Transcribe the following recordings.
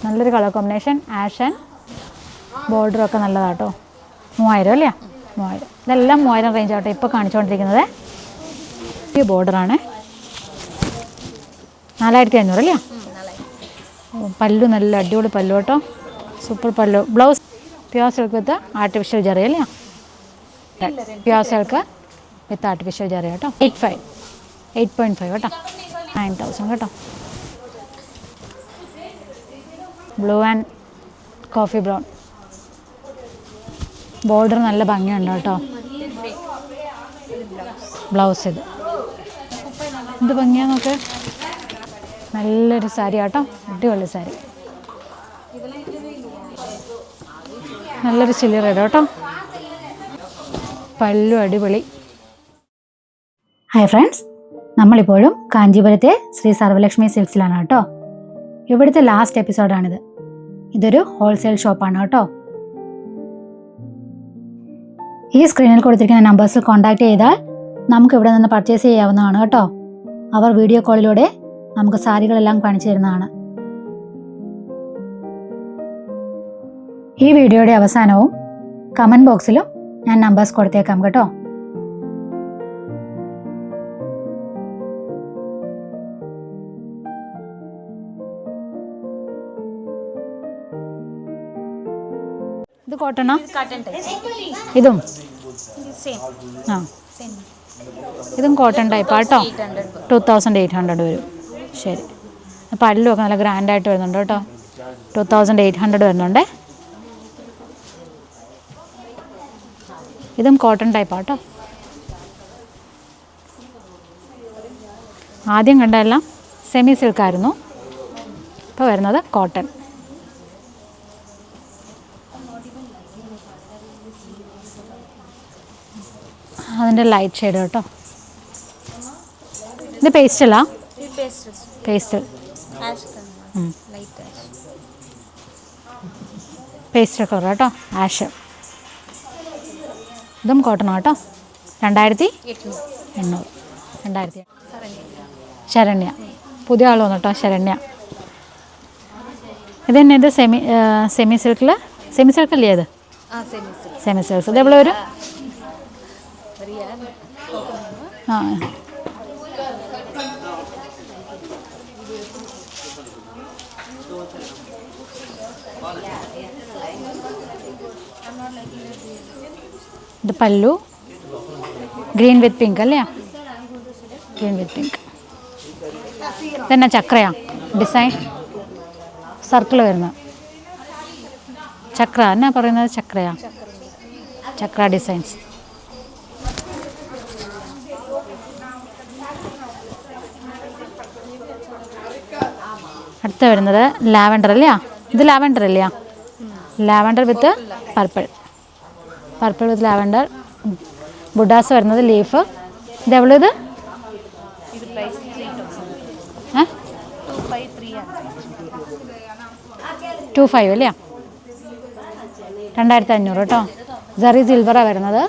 നല്ലൊരു colour combination. Ash and ബോർഡറൊക്കെ നല്ലതാട്ടോ. 3000 അല്ലേ? 3000. ഇതെല്ലാം 3000 റേഞ്ച് ആട്ടോ ഇപ്പോൾ കാണിച്ചുകൊണ്ടിരിക്കുന്നത്. ഈ ബോർഡറാണ്. 4500 അല്ലേ? പല്ലു നല്ല അടിപൊളി പല്ലു കേട്ടോ. Super pallu. Blouse pure silk with artificial zari അല്ലേ? Pure silk with artificial zari കേട്ടോ. 8.5 കേട്ടോ. 9000 കേട്ടോ. Blue and coffee brown. Border നല്ല ഭംഗിയുണ്ട് കേട്ടോ. ബ്ലൗസ് ഇത് ഭംഗിയാ നോക്ക്. നല്ലൊരു സാരി ആട്ടോ. അടിപൊളി സാരി. നല്ലൊരു ചില്ലി റെഡ് കേട്ടോ. പല്ലു അടിപൊളി. ഹായ് ഫ്രണ്ട്സ്, നമ്മളിപ്പോഴും കാഞ്ചീപുരത്തെ ശ്രീ സർവലക്ഷ്മി സിൽക്സിലാണ് കേട്ടോ. ഇവിടുത്തെ ലാസ്റ്റ് എപ്പിസോഡാണിത്. ഇതൊരു ഹോൾസെയിൽ ഷോപ്പാണ് കേട്ടോ. ഈ സ്ക്രീനിൽ കൊടുത്തിരിക്കുന്ന നമ്പേഴ്സിൽ കോൺടാക്ട് ചെയ്താൽ നമുക്ക് ഇവിടെ നിന്ന് പർച്ചേസ് ചെയ്യാവുന്നതാണ് കേട്ടോ. അവർ വീഡിയോ കോളിലൂടെ നമുക്ക് സാരികളെല്ലാം കാണിച്ചു തരുന്നതാണ്. ഈ വീഡിയോയുടെ അവസാനവും കമൻറ്റ് ബോക്സിലും ഞാൻ നമ്പേഴ്സ് കൊടുത്തേക്കാം കേട്ടോ. ഇത് കോട്ടണോ? ഇതും ആ ഇതും കോട്ടൺ ടൈപ്പാട്ടോ. 2800 വരും. ശരി. പല്ലുമൊക്കെ നല്ല ഗ്രാൻഡായിട്ട് വരുന്നുണ്ട് കേട്ടോ. 2800 വരുന്നുണ്ട്. ഇതും കോട്ടൺ ടൈപ്പാട്ടോ. ആദ്യം കണ്ടതെല്ലാം സെമി സിൽക്കായിരുന്നു. ഇപ്പോൾ വരുന്നത് കോട്ടൺ. അതിൻ്റെ ലൈറ്റ് ഷെയ്ഡ് കേട്ടോ. ഇത് പേസ്റ്റല്ല? പേസ്റ്റൽ. പേസ്റ്റൽ കളർ കേട്ടോ. ആഷ്. ഇതും കോട്ടൺ കേട്ടോ. 2800. ശരണ്യ. പുതിയ ആൾ വന്നു കേട്ടോ. ശരണ്യ. ഇത് തന്നെ. ഇത് സെമി സിൽക്കിൽ. സെമി സിൽക്കല്ലേ ഇത്? Semi silk. ഇത് എവിടെ വരും? ആ ഇത് പല്ലു. ഗ്രീൻ വിത്ത് പിങ്ക് അല്ലേ? Green with pink. ഇതെന്നാ ചക്രയാ ഡിസൈൻ? സർക്കിൾ വരുന്നത് ചക്ര എന്നാ പറയുന്നത്? ചക്രയാ? ചക്ര ഡിസൈൻസ്. അടുത്ത വരുന്നത് ലാവൻഡർ അല്ലേ? ഇത് ലാവൻഡർ അല്ലേ? Lavender with purple. Purple with lavender. ബുഡാസ് വരുന്നത് ലീഫ്. ഇത് എവ്വളിത്? 2500 അല്ലേ? 2500 കേട്ടോ. ജറി സിൽവറാണ് വരുന്നത്.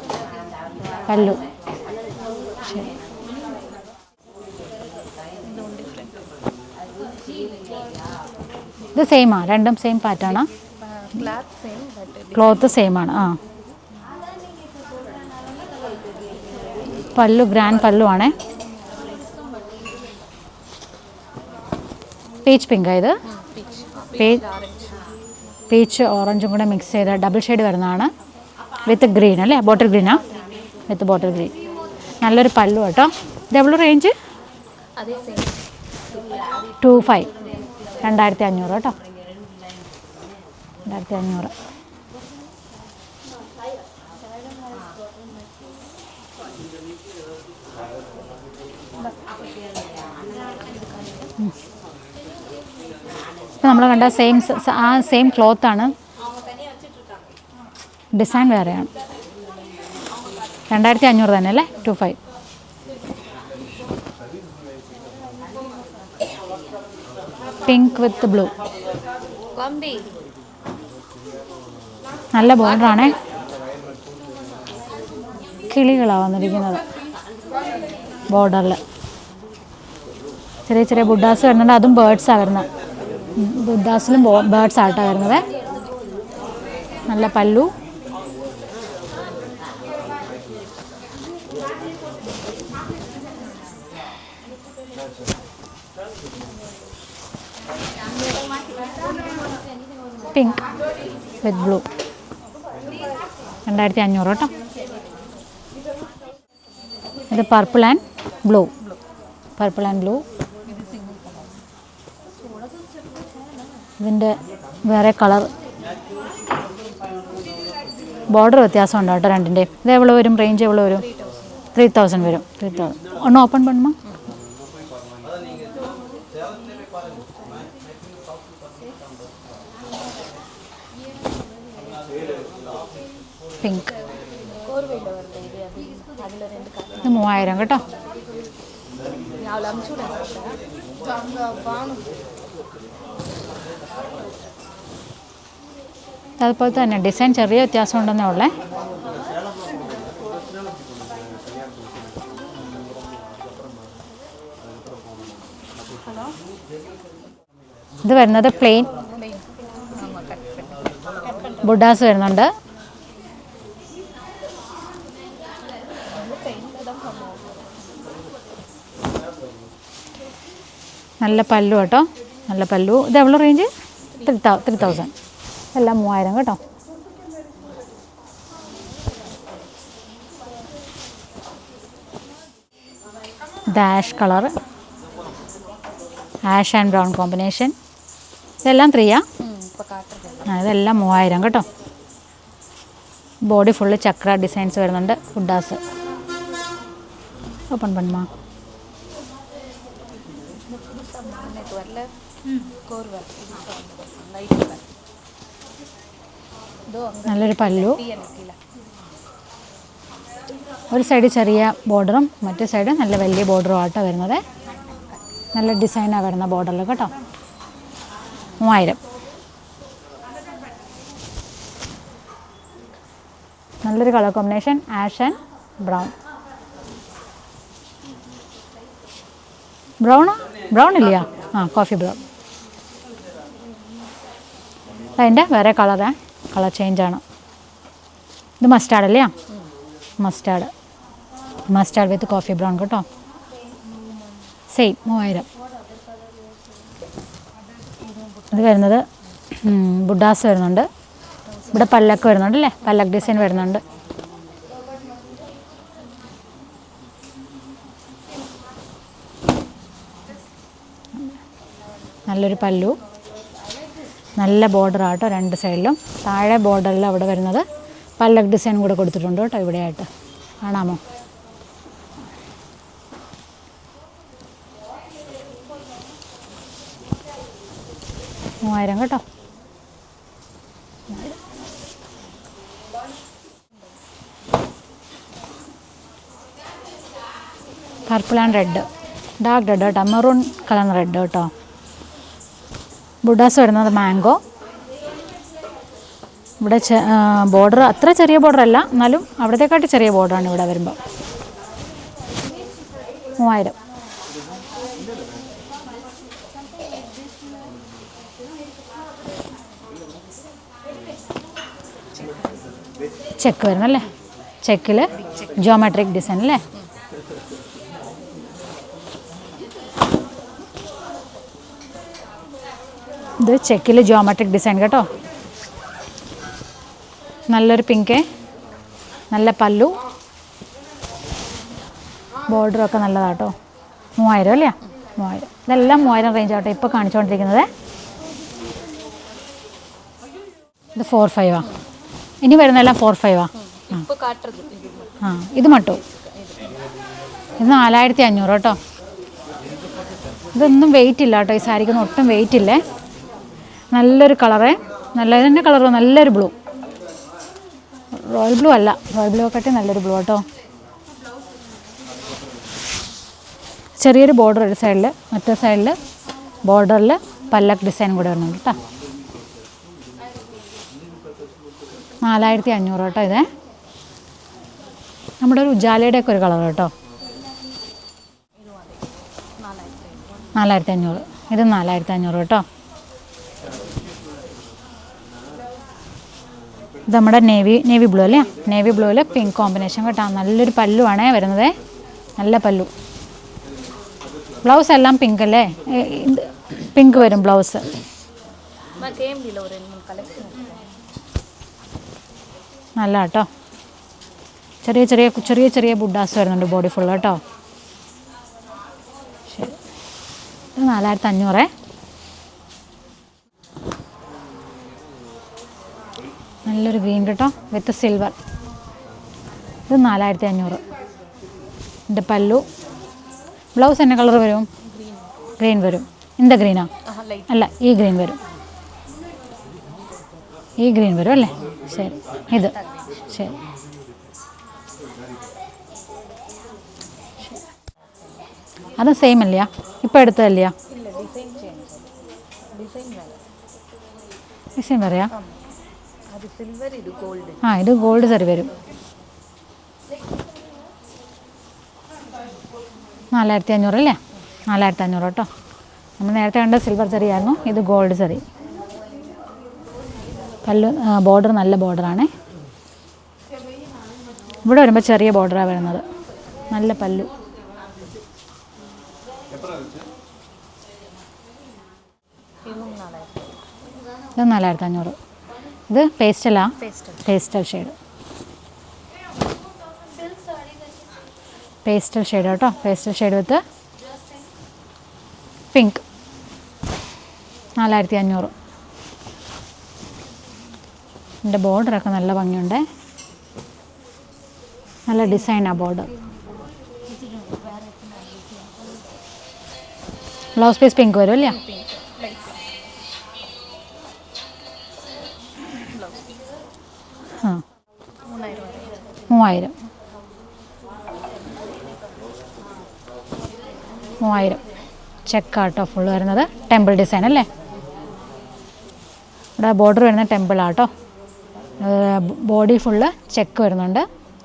പല്ലു. ശരി. ഇത് സെയിമാ? രണ്ടും സെയിം പാറ്റേണാ? ക്ലോത്ത് സെയിമാണ്. ആ പല്ലു ഗ്രാൻഡ് പല്ലു ആണേ. പീച്ച് പിങ്കാ ഇത്? പീച്ച് ഓറഞ്ചും കൂടെ മിക്സ് ചെയ്ത ഡബിൾ ഷെയ്ഡ് വരുന്നതാണ്. വിത്ത് ഗ്രീൻ അല്ലേ? ബോട്ടിൽ ഗ്രീനാ? വിത്ത് ബോട്ടിൽ ഗ്രീൻ. നല്ലൊരു പല്ലു കേട്ടോ. ഇത് എவ்வளோ റേഞ്ച്? 2500. 2500 കേട്ടോ. 2500. ഇപ്പം നമ്മൾ കണ്ട സെയിം ക്ലോത്താണ്. ഡിസൈൻ വേറെയാണ്. 2500 തന്നെ അല്ലേ? 2500. പിങ്ക് വിത്ത് ബ്ലൂ. നല്ല ബോർഡറാണേ. കിളികളാണ് വന്നിരിക്കുന്നത് ബോർഡറിൽ. ചെറിയ ചെറിയ ബുഡാസ് വരുന്നുണ്ട്. അതും ബേർഡ്സാണ് വരുന്നത്. ബുദ്ധാസിലും ബേർഡ്സ് ആട്ടോ വരുന്നത്. നല്ല പല്ലു. പിങ്ക് വിത്ത് ബ്ലൂ 2500 കേട്ടോ. ഇത് പർപ്പിൾ ആൻഡ് ബ്ലൂ. ഇതിൻ്റെ വേറെ കളർ ബോർഡർ വ്യത്യാസമുണ്ട് കേട്ടോ രണ്ടിൻ്റെയും. ഇത് എவ்வளோ വരും? റേഞ്ച് എவ்வளோ വരും? 3000 വരും. 3000 ഒന്ന് ഓപ്പൺ പണുമോ? പിങ്ക്. ഇത് 3000 കേട്ടോ. അതുപോലെ തന്നെ ഡിസൈൻ ചെറിയ വ്യത്യാസം ഉണ്ടെന്നേ ഉള്ളേ. ഇത് വരുന്നത് പ്ലെയിൻ ബുഡാസ് വരുന്നുണ്ട്. നല്ല പല്ലു കേട്ടോ, നല്ല പല്ലു. ഇത് എவ்வளோ റേഞ്ച്? 3000. എല്ലാം 3000 കേട്ടോ. ഇത് ash colour, ash and brown combination. ഇതെല്ലാം 3 ഇതെല്ലാം 3000 കേട്ടോ. ബോഡി ഫുള്ള് ചക്ര ഡിസൈൻസ് വരുന്നുണ്ട്. ബുഡാസ് ഓപ്പൺ പണുമാ. നല്ലൊരു പല്ലു. ഒരു സൈഡ് ചെറിയ ബോർഡറും മറ്റേ സൈഡ് നല്ല വലിയ ബോർഡറും ആട്ടോ വരുന്നത്. നല്ല ഡിസൈനാണ് വരുന്ന ബോർഡറിൽ കേട്ടോ. 3000. നല്ലൊരു colour combination, ash and brown. Brown ഇല്ലയാ? Coffee brown. അതിൻ്റെ വേറെ കളർ ചേഞ്ചാണ്. ഇത് മസ്റ്റാർഡ് അല്ലേ? മസ്റ്റാർഡ് വിത്ത് കോഫി ബ്രൗൺ കേട്ടോ. സെയിം 3000. ഇത് വരുന്നത് ബുഡാസ് വരുന്നുണ്ട്. ഇവിടെ പല്ലക്ക് വരുന്നുണ്ട് അല്ലേ? പല്ലക്ക് ഡിസൈൻ വരുന്നുണ്ട്. നല്ലൊരു പല്ലു, നല്ല ബോർഡർ ആട്ടോ രണ്ട് സൈഡിലും. താഴെ ബോർഡറിൽ അവിടെ വരുന്നത് പല്ലക്ക് ഡിസൈൻ കൂടെ കൊടുത്തിട്ടുണ്ട് കേട്ടോ ഇവിടെയായിട്ട്. കാണാമോ? $3000 കേട്ടോ. Purple and red, dark red കേട്ടോ, മെറൂൺ കളർ റെഡ് കേട്ടോ. ബുഡാസ് വരുന്നത് മാംഗോ. ഇവിടെ ബോർഡർ അത്ര ചെറിയ ബോർഡർ അല്ല, എന്നാലും അവിടത്തേക്കാട്ടി ചെറിയ ബോർഡറാണ് ഇവിടെ വരുമ്പോൾ. 3000. ചെക്ക് വരുന്നല്ലേ? ചെക്കിൽ ജിയോമെട്രിക് ഡിസൈൻ അല്ലേ? ഇത് ചെക്കിൽ ജിയോമെട്രിക് ഡിസൈൻ കേട്ടോ. നല്ലൊരു പിങ്ക്, നല്ല പല്ലു, ബോർഡറൊക്കെ നല്ലതാട്ടോ. 3000 അല്ലേ? 3000. ഇതെല്ലാം 3000 റേഞ്ച് ആട്ടോ ഇപ്പോൾ കാണിച്ചുകൊണ്ടിരിക്കുന്നത്. ഇത് 45. ഇനി വരുന്നതെല്ലാം 45. ഇത് മട്ടോ. ഇത് 4500 കേട്ടോ. ഇതൊന്നും വെയിറ്റ് ഇല്ല കേട്ടോ, ഈ സാരിക്കൊന്നും ഒട്ടും വെയിറ്റ് ഇല്ലേ. നല്ലൊരു കളറ്, നല്ല തന്നെ കളറ്, നല്ലൊരു ബ്ലൂ. റോയൽ ബ്ലൂ അല്ല, റോയൽ ബ്ലൂ ഒക്കെ നല്ലൊരു ബ്ലൂ കേട്ടോ. ചെറിയൊരു ബോർഡർ ഒരു സൈഡിൽ, മറ്റേ സൈഡിൽ ബോർഡറിൽ പല്ലക്ക് ഡിസൈൻ കൂടെ വരുന്നുണ്ട് കേട്ടോ. 4500 കേട്ടോ. ഇതേ നമ്മുടെ ഒരു ഉജാലയുടെ ഒക്കെ ഒരു കളർ കേട്ടോ. 4500. ഇത് 4500 കേട്ടോ. ഇത് നമ്മുടെ നേവി ബ്ലൂ അല്ലേ, നേവി ബ്ലൂവിൽ പിങ്ക് കോമ്പിനേഷൻ കേട്ടോ. നല്ലൊരു പല്ലുവാണേ വരുന്നത്, നല്ല പല്ലു. ബ്ലൗസ് എല്ലാം പിങ്ക് അല്ലേ, പിങ്ക് വരും ബ്ലൗസ്. നല്ല കേട്ടോ. ചെറിയ ബുഡാസ് വരുന്നുണ്ട് ബോഡി ഫുൾ കേട്ടോ. ശരി, ഇത് 4500. നല്ലൊരു ഗ്രീൻ കേട്ടോ വിത്ത് സിൽവർ. ഇത് 4500. എൻ്റെ പല്ലു. ബ്ലൗസ് എന്നെ കളർ വരും? ഗ്രീൻ വരും. ഇന്ത ഗ്രീനാ? അല്ല, ഈ ഗ്രീൻ വരും. ഈ ഗ്രീൻ വരും അല്ലേ. ശരി, ഇത് ശരി. അത് സെയിം അല്ലയാ, ഇപ്പോൾ എടുത്തതല്ലയാ? ഡിസൈൻ പറയാ? ആ, ഇത് ഗോൾഡ് സറി വരും. 4500 അല്ലേ, 4500 കേട്ടോ. നമ്മൾ നേരത്തെ കണ്ട സിൽവർ സറിയായിരുന്നു, ഇത് ഗോൾഡ് സറി. പല്ലു ബോർഡർ നല്ല ബോർഡറാണ്. ഇവിടെ വരുമ്പോൾ ചെറിയ ബോർഡറാണ് വരുന്നത്. നല്ല പല്ലു. ഇത് 4500. ഇത് പേസ്റ്റലാ? Pastel shade. പേസ്റ്റൽ ഷെയ്ഡ് കേട്ടോ. Pastel shade with pink. 4500. എൻ്റെ ബോർഡറൊക്കെ നല്ല ഭംഗിയുണ്ട്, നല്ല ഡിസൈനാണ് ബോർഡർ. ബ്ലൗസ് പീസ് പിങ്ക് വരും അല്ലേ? ആ, 3000. ചെക്കാട്ടോ ഫുള്ള് വരുന്നത്. ടെമ്പിൾ ഡിസൈൻ അല്ലേ. ഇവിടെ ബോർഡർ വരുന്ന ടെമ്പിളാട്ടോ. ബോഡി ഫുള്ള് ചെക്ക് വരുന്നുണ്ട്.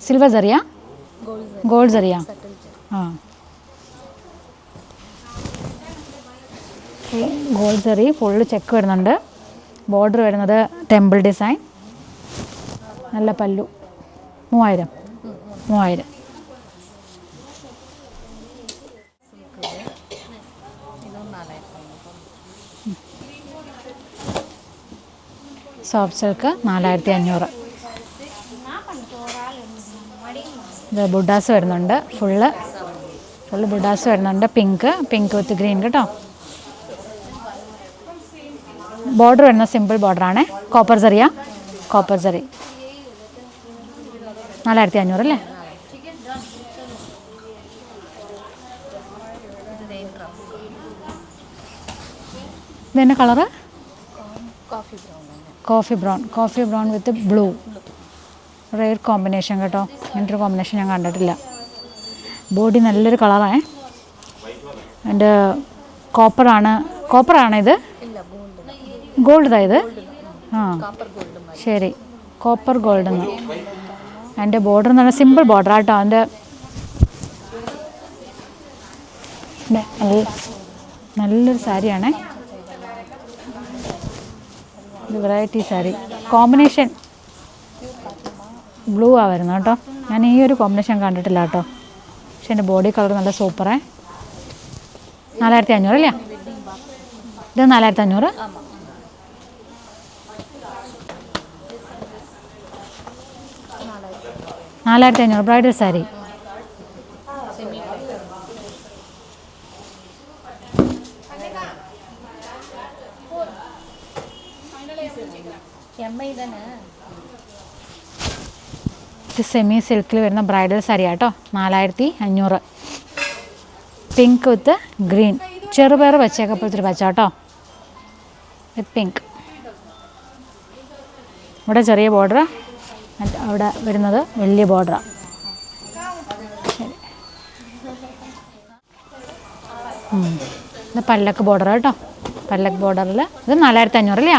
സിൽവർ സറിയാ? ഗോൾഡ് സറിയാ? ആ, ഗോൾഡ് സറി ഫുള്ള് ചെക്ക് വരുന്നുണ്ട്. ബോർഡർ വരുന്നത് ടെമ്പിൾ ഡിസൈൻ. നല്ല പല്ലു. 3000. Soft silk 4500. ഇത് ബുഡാസ് വരുന്നുണ്ട്. ഫുള്ള് ബുഡാസ് വരുന്നുണ്ട്. പിങ്ക് വിത്ത് ഗ്രീൻ കേട്ടോ. ബോർഡർ വരുന്ന സിമ്പിൾ ബോർഡറാണ്. കോപ്പർ സറിയാ? കോപ്പർ സറി. 4500 അല്ലേ. ഇതെന്നെ കളറ്? കോഫി ബ്രൗൺ വിത്ത് ബ്ലൂ. റെയർ കോമ്പിനേഷൻ കേട്ടോ. ഇങ്ങനത്തെ ഒരു കോമ്പിനേഷൻ ഞാൻ കണ്ടിട്ടില്ല. ബോഡി നല്ലൊരു കളറാണ്. എൻ്റെ കോപ്പറാണ് ഇത്? ഗോൾഡ് ഇത്? ആ, ശരി. കോപ്പർ ഗോൾഡ് എന്ന്. അതിൻ്റെ ബോർഡർ എന്ന് പറഞ്ഞാൽ സിമ്പിൾ ബോർഡർ കേട്ടോ. അതിൻ്റെ നല്ലൊരു സാരിയാണേ. ഇത് വെറൈറ്റി സാരി കോമ്പിനേഷൻ. ബ്ലൂ ആ വരുന്നത് കേട്ടോ. ഞാൻ ഈ ഒരു കോമ്പിനേഷൻ കണ്ടിട്ടില്ല കേട്ടോ. പക്ഷെ എൻ്റെ ബോഡി കളർ നല്ല സൂപ്പറേ. 4500 അല്ലേ? ഇത് 4500. 4500 ബ്രൈഡൽ സാരി. ഇത് സെമി സിൽക്കിൽ വരുന്ന ബ്രൈഡൽ സാരി കേട്ടോ. 4500. പിങ്ക് വിത്ത് ഗ്രീൻ. ചെറുപയർ വെച്ചേക്കപ്പോഴത്തൊരു പച്ച കേട്ടോ വിത്ത് പിങ്ക്. ഇവിടെ ചെറിയ ബോർഡർ, അവിടെ വരുന്നത് വലിയ ബോർഡറാണ്. ശരി, ഇത് പല്ലക്ക് ബോർഡർ കേട്ടോ. പല്ലക്ക് ബോർഡറിൽ ഇത് 4500 അല്ലേ?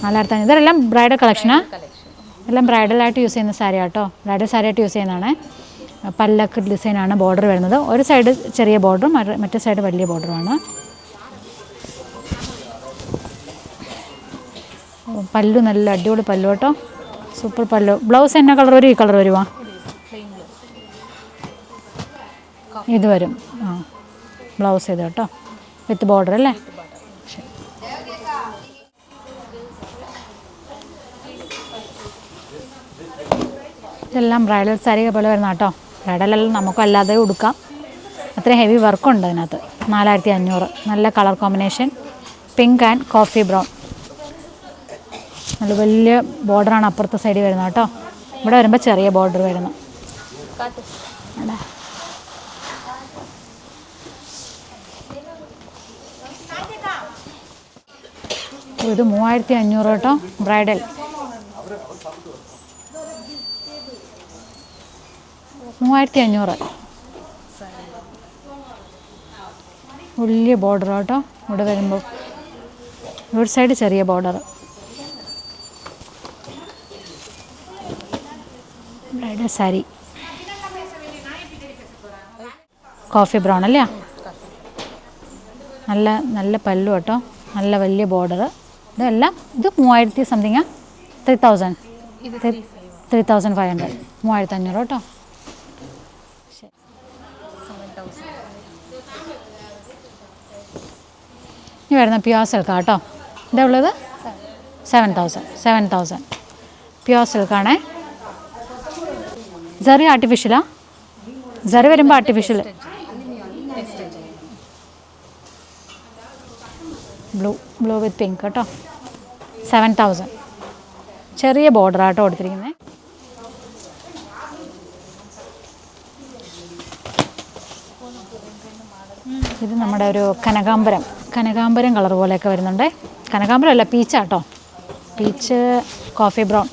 4500. ഇതെല്ലാം ബ്രൈഡൽ കളക്ഷനാണ്. എല്ലാം ബ്രൈഡലായിട്ട് യൂസ് ചെയ്യുന്ന സാരി കേട്ടോ. ബ്രൈഡൽ സാരിയായിട്ട് യൂസ് ചെയ്യുന്നതാണ്. പല്ലക്ക് ഡിസൈനാണ് ബോർഡർ വരുന്നത്. ഒരു സൈഡ് ചെറിയ ബോർഡറും മറ്റേ സൈഡ് വലിയ ബോർഡറുമാണ്. പല്ലു നല്ല അടിപൊളി പല്ലു കേട്ടോ. സൂപ്പർ പല്ലു. ബ്ലൗസ് എന്നാ കളർ വരും? ഈ കളർ വരുവാ? ഇത് വരും. ആ, ബ്ലൗസ് ഇത് കേട്ടോ, വിത്ത് ബോർഡർ അല്ലേ? ശരി. ഇതെല്ലാം ബ്രൈഡൽ സാരി പോലെ വരുന്ന കേട്ടോ. ബ്രൈഡലെല്ലാം നമുക്കും അല്ലാതെ ഉടുക്കാം. അത്രയും ഹെവി വർക്കുണ്ട് അതിനകത്ത്. 4500. നല്ല colour combination, pink and coffee brown. നല്ല വലിയ ബോർഡറാണ് അപ്പുറത്തെ സൈഡിൽ വരുന്നത് കേട്ടോ. ഇവിടെ വരുമ്പോൾ ചെറിയ ബോർഡർ വരുന്നു. ഇത് 3500 കേട്ടോ, ബ്രൈഡൽ. 3500. വലിയ ബോർഡർ കേട്ടോ. ഇവിടെ വരുമ്പോൾ ഒരു സൈഡ് ചെറിയ border. Bridal sari coffee brown അല്ലേ? നല്ല നല്ല പല്ലു കേട്ടോ, നല്ല വലിയ ബോർഡർ. ഇതെല്ലാം ഇത് 3000 സംതിങ്ങാ? 3000? 3500. 3500 കേട്ടോ. ഇനി വരുന്ന പ്യുവർ സിൽക്കാണ് കേട്ടോ. എന്താ ഉള്ളത്? 7000. പ്യുവർ സിൽക്കാണേ. ജറി ആർട്ടിഫിഷ്യലാ? ജറി വരുമ്പോൾ ആർട്ടിഫിഷ്യൽ. ബ്ലൂ വിത്ത് പിങ്ക് കേട്ടോ. 7000. ചെറിയ ബോർഡർ ആട്ടോ കൊടുത്തിരിക്കുന്നത്. ഇത് നമ്മുടെ ഒരു കനകാംബരം കളർ പോലെയൊക്കെ വരുന്നുണ്ട്. കനകാംബരം അല്ല, പീച്ചാട്ടോ. Peach coffee brown.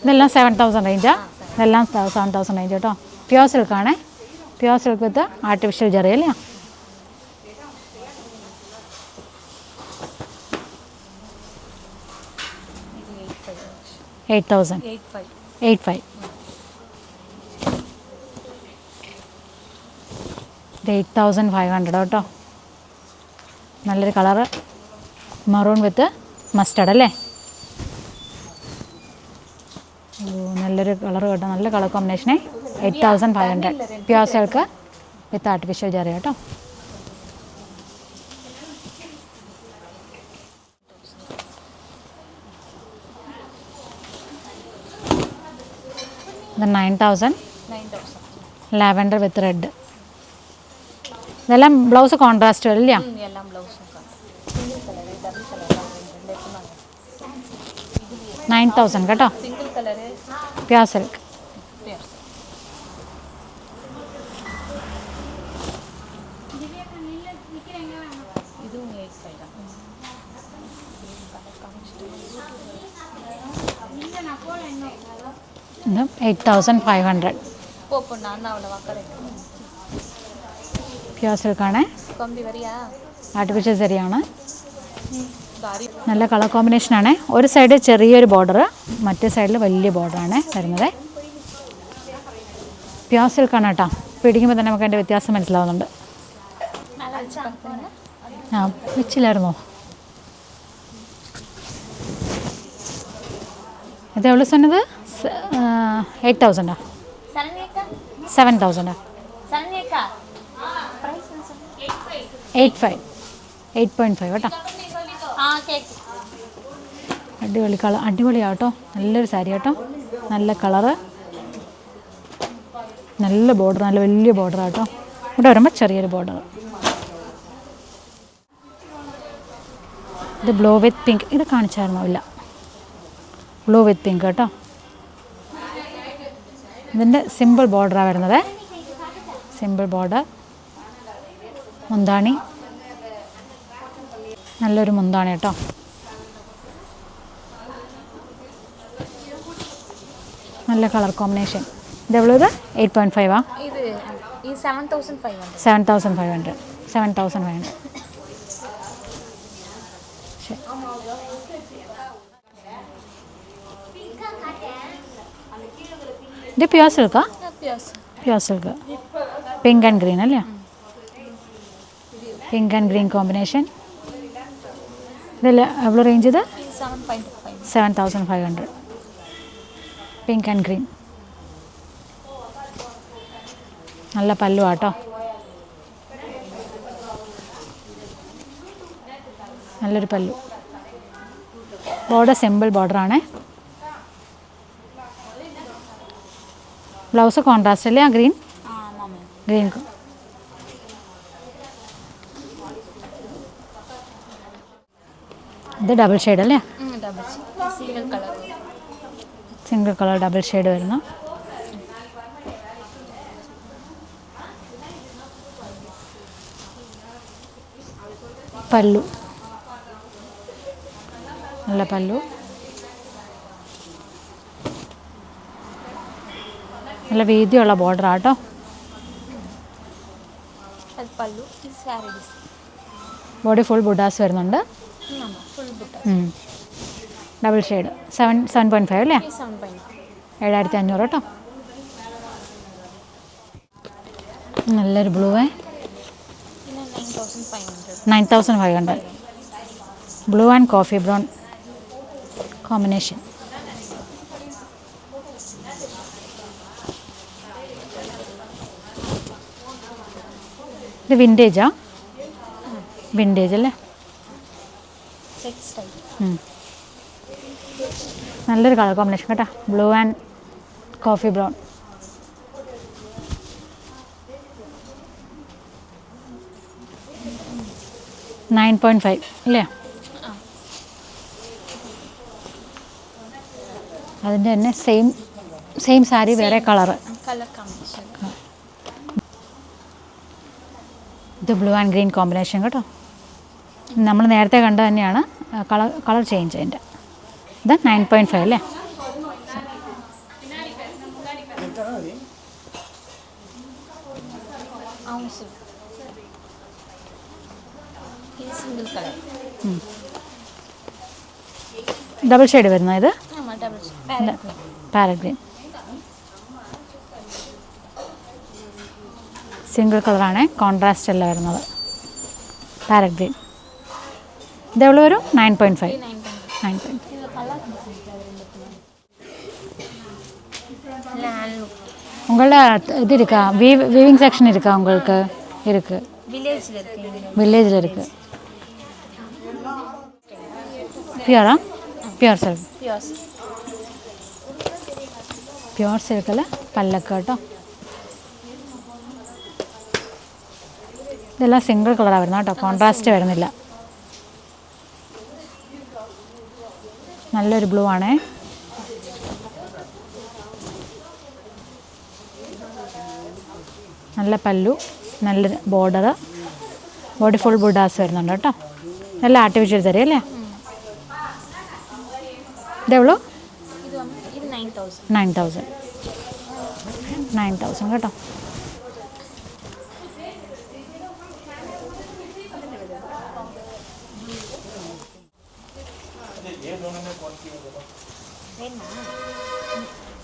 ഇതെല്ലാം 7000 റേഞ്ചാ. ഇതെല്ലാം 7000 റേഞ്ച് കേട്ടോ. പ്യുവർ സിൽക്കാണേ. Pure silk with artificial zari അല്ലേ? $8,500. ഇത് 8500 കേട്ടോ. നല്ലൊരു കളറ്, മറൂൺ വിത്ത് മസ്റ്റർഡ് അല്ലേ? നല്ലൊരു കളർ കേട്ടോ, നല്ല കളർ കോമ്പിനേഷനെ. 8500. Pure silk with artificial zari കേട്ടോ. ഇത് 9000. Lavender with red. ഇതെല്ലാം ബ്ലൗസ് കോൺട്രാസ്റ്റ് അല്ലേ? 9000 കേട്ടോ. Pure silk. ഇത് 8500. പ്യുവർ സിൽക്കാണ്. ആർട്ടിഫിഷ്യൽ ജെറിയാണ്. നല്ല കളർ കോമ്പിനേഷനാണ്. ഒരു സൈഡ് ചെറിയൊരു ബോർഡർ, മറ്റേ സൈഡിൽ വലിയ ബോർഡറാണ് വരുന്നത്. പ്യുവർ സിൽക്കാണ് കേട്ടോ. പിടിക്കുമ്പോൾ തന്നെ നമുക്ക് അതിൻ്റെ വ്യത്യാസം മനസ്സിലാവുന്നുണ്ട്. ആ, വെച്ചില്ലായിരുന്നോ? ഇതേ ഉള്ളു சொன்னது? 8000. 7000. 8.5 കേട്ടോ. അടിപൊളി കളർ, അടിപൊളിയാട്ടോ. നല്ലൊരു സാരി കേട്ടോ. നല്ല കളറ്, നല്ല ബോർഡർ, നല്ല വലിയ ബോർഡർ കേട്ടോ. ഇവിടെ വരുമ്പോൾ ചെറിയൊരു ബോർഡർ. ഇത് ബ്ലൂ വിത്ത് പിങ്ക്. ഇത് കാണിച്ചായിരുന്നോ? ഇല്ല. ബ്ലൂ വിത്ത് പിങ്ക് കേട്ടോ. ഇതിൻ്റെ സിമ്പിൾ ബോർഡറാണ് വരുന്നത്. Simple border. മുന്താണി, നല്ലൊരു മുന്താണി കേട്ടോ. നല്ല കളർ കോമ്പിനേഷൻ. ഇതെവളത് 8.5 ആ? 7500. 7500. ശരി. ഇത് പ്യുവർ സിൽക്കാ? Pure silk. Pink and green അല്ലേ? Pink and green combination. ഇതല്ല എவ்வளோ റേഞ്ച്? ഇത് 7,500. Pink and green. നല്ല പല്ലു ആട്ടോ. നല്ലൊരു പല്ലു. ബോർഡർ സിമ്പിൾ ബോർഡറാണേ. ബ്ലൗസ് കോൺട്രാസ്റ്റ് അല്ലേ? ആ ഗ്രീൻ ഗ്രീൻ. ഇത് ഡബിൾ ഷെയ്ഡ് അല്ലേ? സിംഗിൾ കളർ ഡബിൾ ഷെയ്ഡ് വരുന്നു. പല്ലു നല്ല പല്ലു. നല്ല വീതിയുള്ള ബോർഡർ ആട്ടോ. ബോഡി ഫുൾ ബുഡാസ് വരുന്നുണ്ട്. ഡബിൾ ഷെയ്ഡ് 7.5 അല്ലേ? 7,500 കേട്ടോ. നല്ലൊരു blue 9,500. Blue and coffee brown combination. ഇത് വിൻറ്റേജാ? വിൻറ്റേജ് അല്ലേ? നല്ലൊരു കളർ കോമ്പിനേഷൻ കേട്ടോ. Blue and coffee brown. $9.5 അല്ലേ? അതിൻ്റെ തന്നെ സെയിം സാരി വേറെ കളറ്. ഇത് ബ്ലൂ ആൻഡ് ഗ്രീൻ കോമ്പിനേഷൻ കേട്ടോ. നമ്മൾ നേരത്തെ കണ്ടത് തന്നെയാണ്. കളർ ചേഞ്ച് അതിൻ്റെ. ഇത് 9.5 അല്ലേ? ഡബിൾ ഷെയ്ഡ് വരുന്ന ഇത് പാരറ്റ് ഗ്രീൻ. സിംഗിൾ കളറാണ്, കോൺട്രാസ്റ്റ് അല്ല വരുന്നത്. Parrot green. ഇതെവിടെ വരും? 9.5. உங்களோட இது இருக்கா? வீவிங் செக்ஷன் இருக்கா உங்களுக்கு? இருக்கு. வில்லேஜில் இருக்கு. பியூரா? Pure silk. പ്യുവർ സിൽക്കിൽ പല്ലക്ക് കേട്ടോ. ഇതെല്ലാം സിംഗിൾ കളറാണ് വരുന്നത് കേട്ടോ, കോൺട്രാസ്റ്റ് വരുന്നില്ല. നല്ലൊരു ബ്ലൂ ആണേ. നല്ല പല്ലു, നല്ല ബോർഡർ, ബോഡി ഫുൾ ബുഡാസ് വരുന്നുണ്ട് കേട്ടോ. നല്ല ആർട്ടിഫിഷ്യൽ തരും അല്ലേ? ഇതെവളോ? 9,000 കേട്ടോ.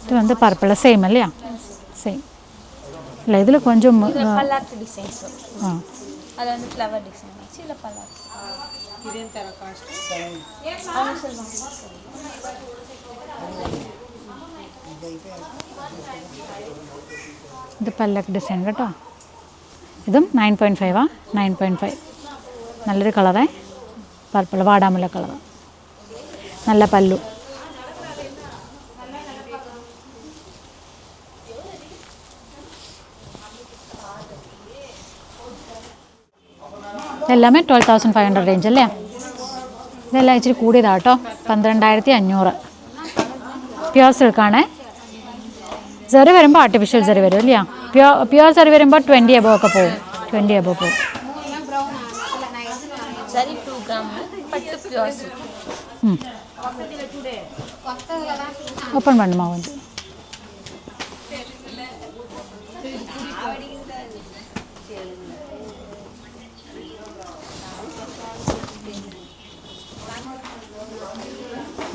இது வந்து பர்பிள் சேம் இல்லையா? சேம் இல்லை, இதில் கொஞ்சம் டிசைன்ஸ். அது வந்து ஃப்ளவர் டிசைன் வச்சு இல்லை பல்லாட் இதே தர காஸ்ட் அவங்க சொல்லுவாங்க. ഇത് പല്ലക്ക് ഡിസൈൻ കേട്ടോ. ഇതും 9.5 9.5. നല്ലൊരു കളറേ, പർപ്പിൾ വാടാമുല്ല കളർ. നല്ല പല്ലു. ഇതെല്ലാമേ 12,500 റേഞ്ച് അല്ലേ? ഇതെല്ലാം ഇച്ചിരി കൂടിയതാണ് കേട്ടോ. 12,500. പ്യുവർ സിൽക്കാണേ. സെറി വരുമ്പോൾ ആർട്ടിഫിഷ്യൽ സെറി വരും അല്ലേ? പ്യുവർ സെറി വരുമ്പോൾ 20 above ഒക്കെ പോകും. 20 above പോകും. ഓപ്പൺ പണ്ണുമാ கொஞ்சம்.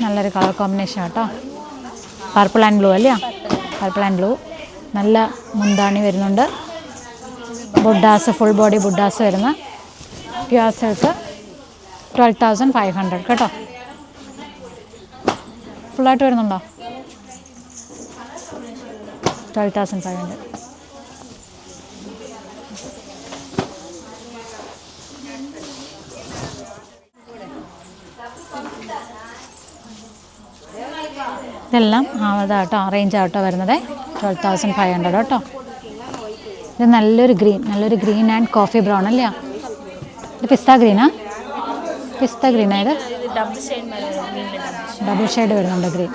നല്ലൊരു കളർ കോമ്പിനേഷൻ കേട്ടോ. പർപ്പിൾ ആൻഡ് ബ്ലൂ അല്ലേ? Purple and blue. നല്ല മുന്താണി വരുന്നുണ്ട്. ബുഡാസ്, ഫുൾ ബോഡി ബുഡാസ് വരുന്ന പ്യുവർ സിൽക്ക് 12,500 കേട്ടോ. ഫുള്ളായിട്ട് വരുന്നുണ്ടോ? 12,500. ഇതെല്ലാം അതാട്ടോ റേഞ്ചാട്ടോ വരുന്നത് 12,500 കേട്ടോ. ഇത് നല്ലൊരു ഗ്രീൻ ആൻഡ് കോഫി ബ്രൗൺ അല്ലേ? ഇത് പിസ്ത ഗ്രീനാ? പിസ്ത ഗ്രീനാ ഇത്? ഡബിൾ ഷെയ്ഡ് വരുന്നുണ്ട് ഗ്രീൻ.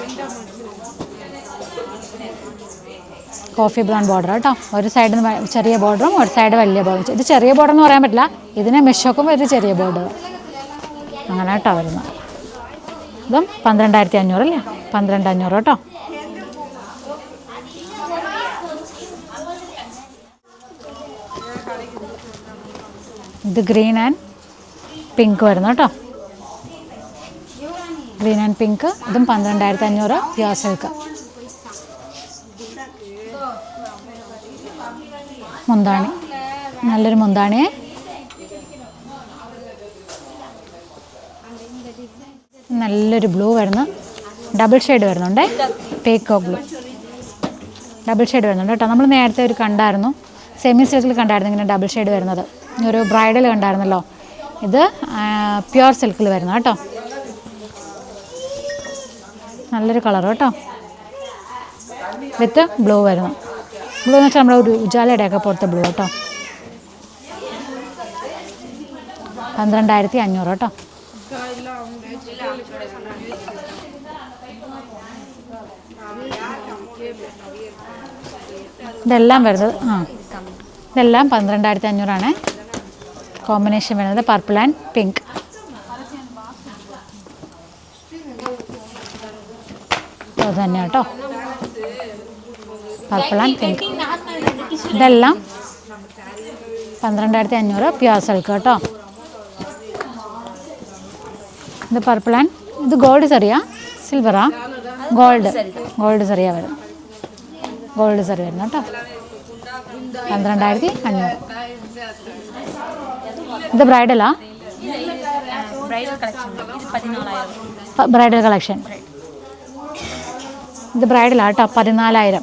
കോഫി ബ്രൗൺ ബോർഡർ കേട്ടോ. ഒരു സൈഡിൽ ചെറിയ ബോർഡറും ഒരു സൈഡ് വലിയ ബോർഡറും. ഇത് ചെറിയ ബോർഡർ എന്ന് പറയാൻ പറ്റില്ല, ഇതിനെ മെഷോക്കുമ്പോൾ ഒരു ചെറിയ ബോർഡർ അങ്ങനെ കേട്ടോ വരുന്നത്. ഇതും 12,500 അല്ലേ? 12,500 കേട്ടോ. ഇത് ഗ്രീൻ ആൻഡ് പിങ്ക് വരുന്നു കേട്ടോ. Green and pink. ഇതും 12,500 പ്യുർ സിൽക്ക്. മുന്താണി, നല്ലൊരു മുന്താണിയെ. നല്ലൊരു ബ്ലൂ വരുന്നു, ഡബിൾ ഷെയ്ഡ് വരുന്നുണ്ട്. പീക്കോക്ക് ബ്ലൂ ഡബിൾ ഷെയ്ഡ് വരുന്നുണ്ട് കേട്ടോ. നമ്മൾ നേരത്തെ ഒരു കണ്ടായിരുന്നു, സെമി സിൽക്കിൽ കണ്ടായിരുന്നു ഇങ്ങനെ ഡബിൾ ഷെയ്ഡ് വരുന്നത്. ഒരു ബ്രൈഡൽ കണ്ടായിരുന്നല്ലോ. ഇത് പ്യുർ സിൽക്കിൽ വരുന്ന കേട്ടോ. നല്ലൊരു കളർ കേട്ടോ. വിത്ത് ബ്ലൂ വരുന്നു. ബ്ലൂ എന്ന് വെച്ചാൽ നമ്മുടെ ഒരു ഉജാലയുടെയൊക്കെ പോലത്തെ ബ്ലൂ കേട്ടോ. 12,500 കേട്ടോ. ഇതെല്ലാം വരുന്നത് ഇതെല്ലാം 12,500 കോമ്പിനേഷൻ വരുന്നത് പർപ്പിൾ ആൻഡ് പിങ്ക്. അത് തന്നെ കേട്ടോ, പർപ്പിൾ ആൻഡ് പിങ്ക്. ഇതെല്ലാം 12,500 പ്യുർ സിൽക്ക് കേട്ടോ. ഇത് പർപ്പിൾ ആൻഡ് ഇത് ഗോൾഡ് സറിയാ സിൽവറാ? ഗോൾഡ് സറിയാ വരും. ഗോൾഡ് സറി വരുന്നു കേട്ടോ. 12,500. ഇത് ബ്രൈഡലാ? Bridal collection. ഇത് ബ്രൈഡലാ കേട്ടോ. 14,000.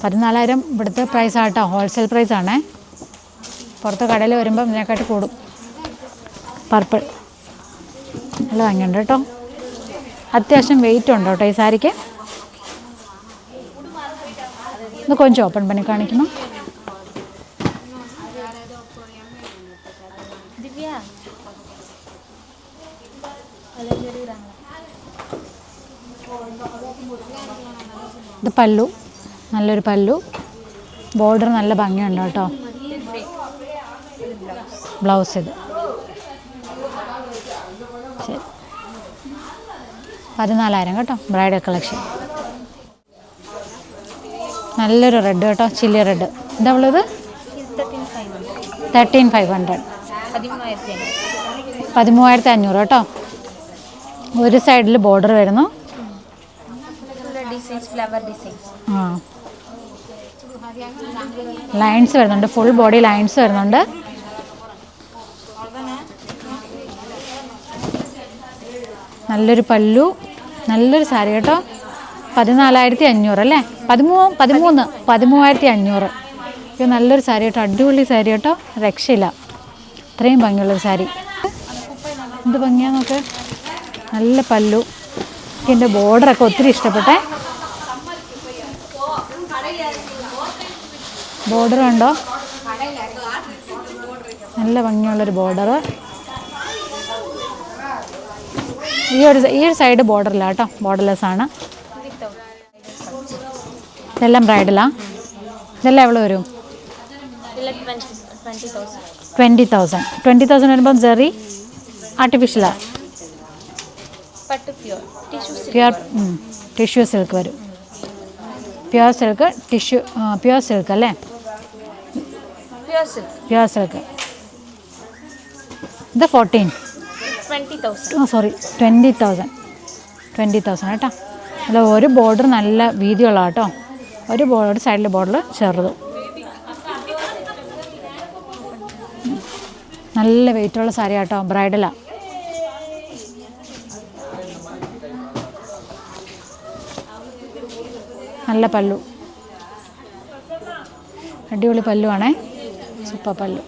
14,000 ഇവിടുത്തെ പ്രൈസാട്ടോ. ഹോൾസെയിൽ പ്രൈസാണേ. പുറത്ത് കടയിൽ വരുമ്പം ഇതിനെക്കാട്ടി കൂടും. പർപ്പിൾ നല്ല ഭംഗിയുണ്ട് കേട്ടോ. അത്യാവശ്യം വെയിറ്റ് ഉണ്ട് കേട്ടോ ഈ സാരിക്ക്. ഇത് കൊഞ്ചം ഓപ്പൺ പണി കാണിക്കുമോ? ഇത് പല്ലു, നല്ലൊരു പല്ലു. ബോർഡർ നല്ല ഭംഗിയുണ്ട് കേട്ടോ. ബ്ലൗസ് ഇത് ശരി. 14,000 കേട്ടോ. Bridal collection. നല്ലൊരു റെഡ് കേട്ടോ, ചില്ലി റെഡ്. ഇതവളത് 13,500. 13,500 കേട്ടോ. ഒരു സൈഡിൽ ബോർഡർ വരുന്നു. ലൈൻസ് വരുന്നുണ്ട്, ഫുൾ ബോഡി ലൈൻസ് വരുന്നുണ്ട്. നല്ലൊരു പല്ലു, നല്ലൊരു സാരി കേട്ടോ. 14,500 അല്ലേ? 13,500. ഇത് നല്ലൊരു സാരി കേട്ടോ, അടിപൊളി സാരി കേട്ടോ, രക്ഷയില്ല. ഇത്രയും ഭംഗിയുള്ളൊരു സാരി. എന്ത് ഭംഗിയാന്ന് നോക്ക്. നല്ല പല്ലു. ഇതിൻ്റെ ബോർഡറൊക്കെ ഒത്തിരി ഇഷ്ടപ്പെട്ടെ. ബോർഡർ കണ്ടോ, നല്ല ഭംഗിയുള്ളൊരു ബോർഡർ. ഈ ഒരു സൈഡ് ബോർഡറില്ല കേട്ടോ, ബോർഡർലെസ് ആണ്. ഇതെല്ലാം ബ്രൈഡലാ? ഇതെല്ലാം എവിടെ വരും? 20,000 വരുമ്പം ജെറി ആർട്ടിഫിഷ്യലാ? പ്യുർ ടിഷ്യൂ സിൽക്ക് വരും. Pure silk tissue, pure silk അല്ലേ? Pure silk. ഇത് 20,000 കേട്ടോ. അല്ല, ഒരു ബോർഡർ നല്ല വീതിയുള്ള കേട്ടോ. ഒരു സൈഡിലെ ബോർഡർ ചെറുത്. നല്ല വെയിറ്റുള്ള സാരി കേട്ടോ, ബ്രൈഡലാ. നല്ല പല്ലു, അടിപൊളി പല്ലുവാണേ, സൂപ്പർ പല്ലു.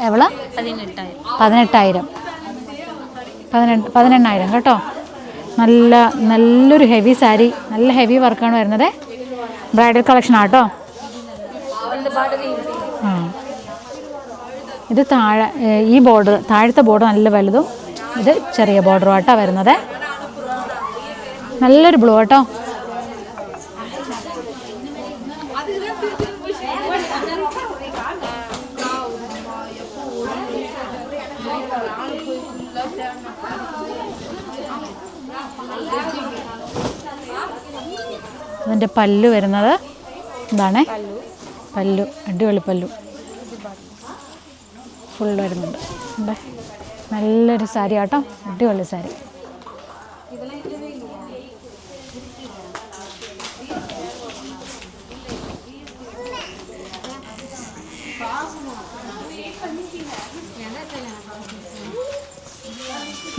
എവള 18,000 18,000 കേട്ടോ. നല്ലൊരു ഹെവി സാരി, നല്ല ഹെവി വർക്കാണ് വരുന്നത്. ബ്രൈഡൽ കളക്ഷൻ ആട്ടോ. ഇത് താഴെ ഈ ബോർഡർ, താഴത്തെ ബോർഡർ നല്ല വലുതും ഇത് ചെറിയ ബോർഡറും ആട്ടോ വരുന്നത്. നല്ലൊരു ബ്ലൂ ആട്ടോ. അതിൻ്റെ പല്ലു വരുന്നത് ഇതാണ്. പല്ലു അടിപൊളി പല്ലു ഫുൾ വരുന്നുണ്ട്. നല്ലൊരു സാരി ആട്ടോ, അടിപൊളി സാരി.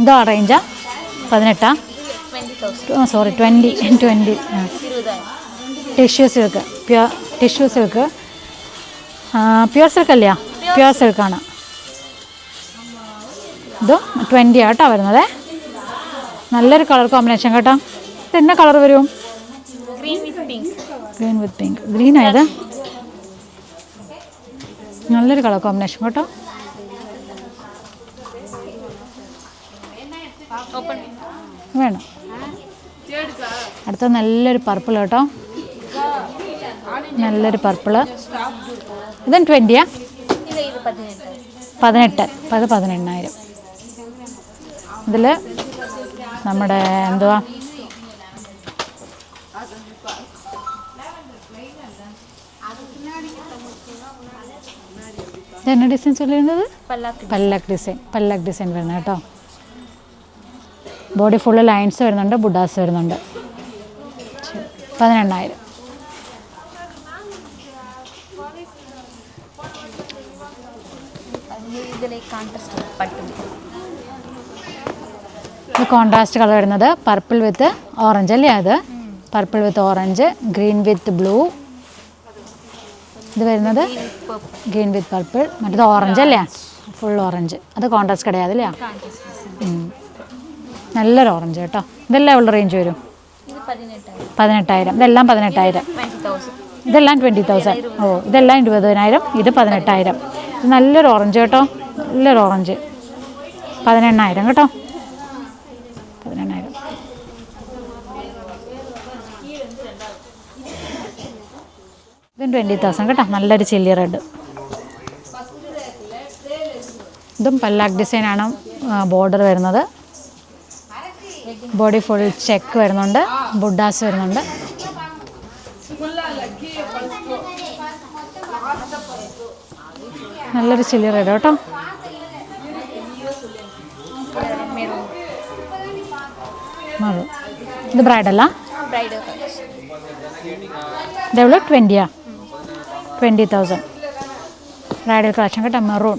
ഇതാ റേഞ്ചാ 18 sorry 20 tissue silk, tissue silk, pure silk അല്ല, പ്യുവർ സിൽക്കാണ്. ഇത് 20 ആട്ടോ വരുന്നത്. നല്ലൊരു കളർ കോമ്പിനേഷൻ കേട്ടോ. ഇത് എന്നാ കളർ വരും? Green with pink. ഗ്രീൻ ആയത് നല്ലൊരു കളർ കോമ്പിനേഷൻ കേട്ടോ. വേണം. അടുത്ത നല്ലൊരു പർപ്പിൾ കേട്ടോ, നല്ലൊരു പർപ്പിള്. ഇതും 20 18 18,000. ഇതിൽ നമ്മുടെ എന്തുവാ ഇതെന്നാ ഡിസൈൻ ചൊല്ലിയിരുന്നത്? പല്ലാക്ക് ഡിസൈൻ വരുന്നത് കേട്ടോ. ബോഡി ഫുള്ള് ലൈൻസ് വരുന്നുണ്ട്, ബുഡാസ് വരുന്നുണ്ട്. 18,000. ഇത് കോൺട്രാസ്റ്റ് കളർ വരുന്നത് പർപ്പിൾ വിത്ത് ഓറഞ്ച് അല്ലേ? അത് പർപ്പിൾ വിത്ത് ഓറഞ്ച്, ഗ്രീൻ വിത്ത് ബ്ലൂ. ഇത് വരുന്നത് ഗ്രീൻ വിത്ത് പർപ്പിൾ, മറ്റേത് ഓറഞ്ച് അല്ലേ? Full orange. അത് കോൺട്രാസ്റ്റ് കിടയാതല്ലേ? നല്ലൊരു ഓറഞ്ച് കേട്ടോ. ഇതെല്ലാം ഉള്ള റേഞ്ച് വരും 18,000. ഇതെല്ലാം 18,000. ഇതെല്ലാം 20,000. ഓ, ഇതെല്ലാം 20,000. ഇത് 18,000. ഇത് നല്ലൊരു ഓറഞ്ച് കേട്ടോ, നല്ലൊരു ഓറഞ്ച്. 18,000 കേട്ടോ. 18,000. ഇതും 20,000 കേട്ടോ. നല്ലൊരു ചില്ലി റെഡ്. ഇതും പല്ലാക്ക് ഡിസൈനാണ് ബോർഡർ വരുന്നത്. ബോഡി ഫുൾ ചെക്ക് വരുന്നുണ്ട്, ബുഡാസ് വരുന്നുണ്ട്. നല്ലൊരു ചില്ലി റെഡ് കേട്ടോ. ഇത് ബ്രൈഡല്ല, ഇതെവിടെ 20 20,000 ബ്രൈഡൽ കളക്ഷൻ കേട്ടോ. മെറൂൺ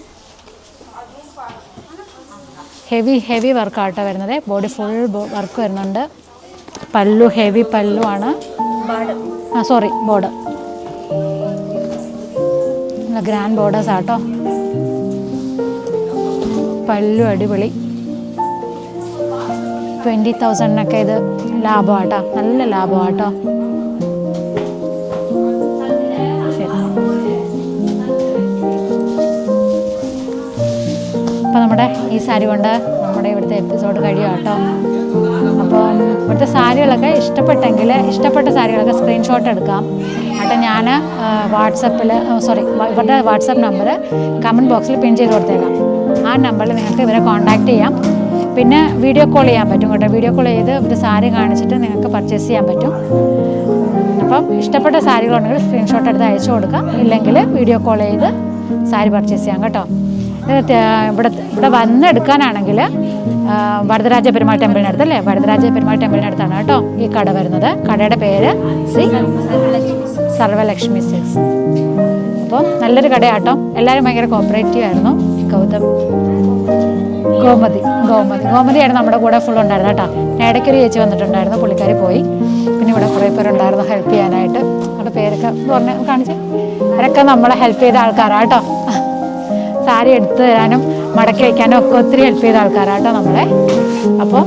ഹെവി വർക്കാട്ടോ വരുന്നത്. ബോഡി ഫുൾ വർക്ക് വരുന്നുണ്ട്. പല്ലു ഹെവി പല്ലു ആണ്. സോറി ബോർഡർ നല്ല ഗ്രാൻഡ് ബോർഡേഴ്സ് ആട്ടോ. പല്ലു അടിപൊളി. 20,000 ഇത് ലാഭമാട്ടോ, നല്ല ലാഭമാട്ടോ. അപ്പോൾ നമ്മുടെ ഈ സാരി കൊണ്ട് നമ്മുടെ ഇവിടുത്തെ എപ്പിസോഡ് കഴിയും കേട്ടോ. അപ്പോൾ ഇവിടുത്തെ സാരികളൊക്കെ ഇഷ്ടപ്പെട്ട സാരികളൊക്കെ സ്ക്രീൻഷോട്ട് എടുക്കാം കേട്ടോ. ഞാൻ വാട്സപ്പിൽ ഇവരുടെ വാട്സപ്പ് നമ്പർ കമൻറ്റ് ബോക്സിൽ പിൻ ചെയ്ത് കൊടുത്തേക്കാം. ആ നമ്പറിൽ നിങ്ങൾക്ക് ഇവരെ കോൺടാക്റ്റ് ചെയ്യാം. പിന്നെ വീഡിയോ കോൾ ചെയ്യാൻ പറ്റും കേട്ടോ. വീഡിയോ കോൾ ചെയ്ത് ഇവർ സാരി കാണിച്ചിട്ട് നിങ്ങൾക്ക് പർച്ചേസ് ചെയ്യാൻ പറ്റും. അപ്പം ഇഷ്ടപ്പെട്ട സാരികളുണ്ടെങ്കിൽ സ്ക്രീൻഷോട്ട് എടുത്ത് അയച്ചു കൊടുക്കാം. ഇല്ലെങ്കിൽ വീഡിയോ കോൾ ചെയ്ത് സാരി പർച്ചേസ് ചെയ്യാം കേട്ടോ. ഇവിടെ വന്നെടുക്കാനാണെങ്കിൽ വരദരാജ പെരുമാൾ ടെമ്പിളിനടുത്ത് അല്ലേ? വരദരാജ പെരുമാൾ ടെമ്പിളിനടുത്താണ് കേട്ടോ ഈ കട വരുന്നത്. കടയുടെ പേര് ശ്രീ സർവലക്ഷ്മി സിൽക്സ്. അപ്പോൾ നല്ലൊരു കടയാട്ടോ. എല്ലാവരും ഭയങ്കര കോപ്പറേറ്റീവ് ആയിരുന്നു. ഗൗതം ഗോമതിയാണ് നമ്മുടെ കൂടെ ഫുൾ ഉണ്ടായിരുന്നത് കേട്ടോ. ഇടയ്ക്കൊരു ചേച്ചി വന്നിട്ടുണ്ടായിരുന്നു, പുള്ളിക്കാരി പോയി. പിന്നെ ഇവിടെ കുറേ പേരുണ്ടായിരുന്നു ഹെൽപ്പ് ചെയ്യാനായിട്ട്. അവരുടെ പേരൊക്കെ പറഞ്ഞ് കാണിച്ച്, അവരൊക്കെ നമ്മളെ ഹെൽപ്പ് ചെയ്ത ആൾക്കാരാണ് കേട്ടോ. സാരി എടുത്തു തരാനും മടക്കി വയ്ക്കാനും ഒക്കെ ഒത്തിരി ഹെൽപ്പ് ചെയ്ത ആൾക്കാരാണ് കേട്ടോ നമ്മളെ. അപ്പോൾ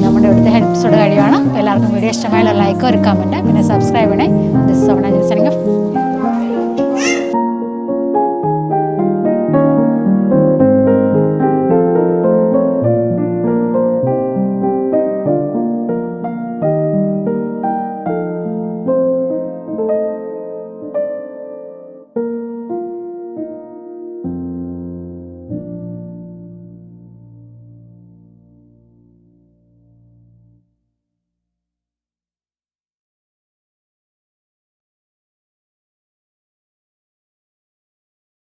നമ്മുടെ ഇവിടുത്തെ ഹെൽപ്സോട് കഴിയുവാണ്. എല്ലാവർക്കും വീഡിയോ ഇഷ്ടമായുള്ള ലൈക്ക്, ഒരു കമൻറ്റ്, പിന്നെ സബ്സ്ക്രൈബ് ചെയ്യണേ.